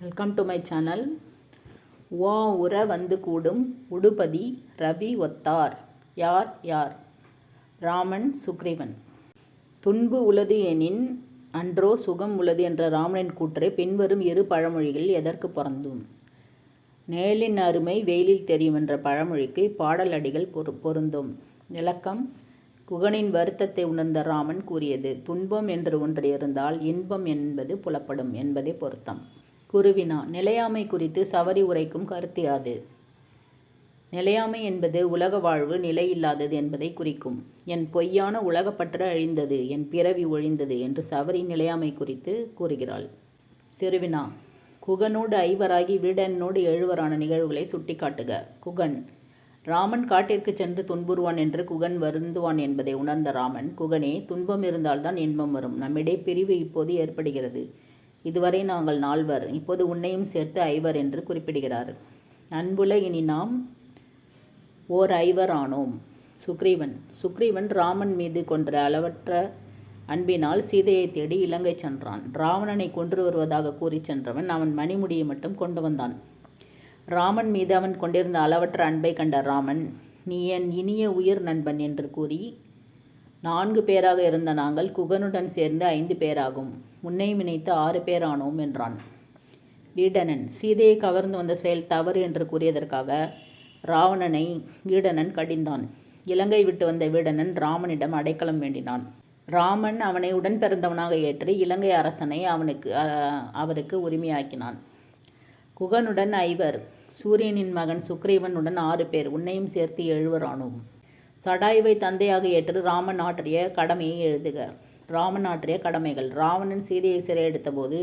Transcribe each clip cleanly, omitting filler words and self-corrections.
Welcome to my channel. ஓ உற வந்து கூடும் உடுபதி ரவி ஒத்தார் யார் யார்? ராமன் சுக்ரீவன். துன்பு உளது எனின் அன்றோ சுகம் உள்ளது என்ற ராமனின் கூற்று பின்வரும் இரு பழமொழிகள் எதற்கு பொருந்தும்? நேலின் அருமை வெயிலில் தெரியும் என்ற பழமொழிக்கு இப்பாடல் அடிகள் பொருந்தும். விளக்கம்: குகனின் வருத்தத்தை உணர்ந்த ராமன் கூறியது துன்பம் என்று ஒன்று இருந்தால் இன்பம் என்பது புலப்படும் என்பதே பொருத்தம். குருவினா: நிலையாமை குறித்து சவரி உரைக்கும் கருத்து யாது? நிலையாமை என்பது உலக வாழ்வு நிலையில்லாதது என்பதை குறிக்கும். என் பொய்யான உலகப்பற்று அழிந்தது, என் பிறவி ஒழிந்தது என்று சவரி நிலையாமை குறித்து கூறுகிறாள். சிறுவினா: குகனோடு ஐவராகி வீடனோடு எழுவரான நிகழ்வுகளை சுட்டி காட்டுக. குகன்: ராமன் காட்டிற்கு சென்று துன்புறுவான் என்று குகன் வருந்துவான் என்பதை உணர்ந்த ராமன், குகனே, துன்பம் இருந்தால்தான் இன்பம் வரும். நம்மிடையே பிரிவு இப்போது ஏற்படுகிறது. இதுவரை நாங்கள் 4வர், இப்போது உன்னையும் சேர்த்து 5வர் என்று குறிப்பிடுகிறார். அன்புல இனி நாம் ஓர் 5வர் ஆனோம். சுக்ரீவன் ராமன் மீது கொன்ற அளவற்ற அன்பினால் சீதையை தேடி இலங்கை சென்றான். ராவணனை கொன்று வருவதாக கூறி சென்றவன் அவன் மணிமுடியை மட்டும் கொண்டு வந்தான். ராமன் மீது அவன் கொண்டிருந்த அளவற்ற அன்பை கண்ட ராமன், நீ என் இனிய உயிர் நண்பன் என்று கூறி 4 பேராக இருந்த நாங்கள் குகனுடன் சேர்ந்து 5 பேராகும். உன்னையும் இணைத்து 6 பேர் ஆனோம் என்றான். வீடணன்: சீதையை கவர்ந்து வந்த செயல் தவறு என்று கூறியதற்காக ராவணனை வீடணன் கடிந்தான். இலங்கை விட்டு வந்த வீடணன் ராமனிடம் அடைக்கலம் வேண்டினான். ராமன் அவனை உடன் பிறந்தவனாக ஏற்று இலங்கை அரசனை அவருக்கு உரிமையாக்கினான். குகனுடன் 5வர், சூரியனின் மகன் சுக்ரீவனுடன் 6 பேர், உன்னையும் சேர்த்து 7வர் ஆனோம். சடாயுவை தந்தையாக ஏற்று ராமன் ஆற்றிய கடமையை எழுதுக. ராமன் ஆற்றிய கடமைகள்: ராவணன் சீதையை சிறையெடுத்த போது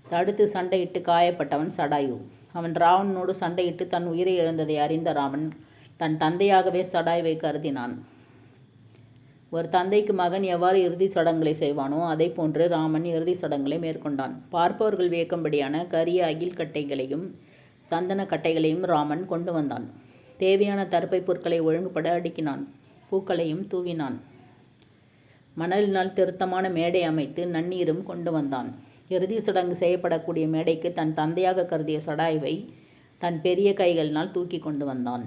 தடுத்து சண்டையிட்டு காயப்பட்டவன் சடாயு. அவன் ராவணனோடு சண்டையிட்டு தன் உயிரை இழந்ததை அறிந்த ராமன் தன் தந்தையாகவே சடாயுவை கருதினான். ஒரு தந்தைக்கு மகன் எவ்வாறு இறுதி சடங்குகளை செய்வானோ அதை போன்று ராமன் இறுதி சடங்குகளை மேற்கொண்டான். பார்ப்பவர்கள் வியக்கும்படியான கரிய அகில் கட்டைகளையும் சந்தன கட்டைகளையும் ராமன் கொண்டு வந்தான். தேவையான தர்ப்பை பொருட்களை ஒழுங்குபட அடுக்கினான். பூக்களையும் தூவினான். மணலினால் திருத்தமான மேடை அமைத்து நன்னீரும் கொண்டு வந்தான். இறுதி சடங்கு செய்யப்படக்கூடிய மேடைக்கு தன் தந்தையாக கருதிய சடாயுவை தன் பெரிய கைகளினால் தூக்கி கொண்டு வந்தான்.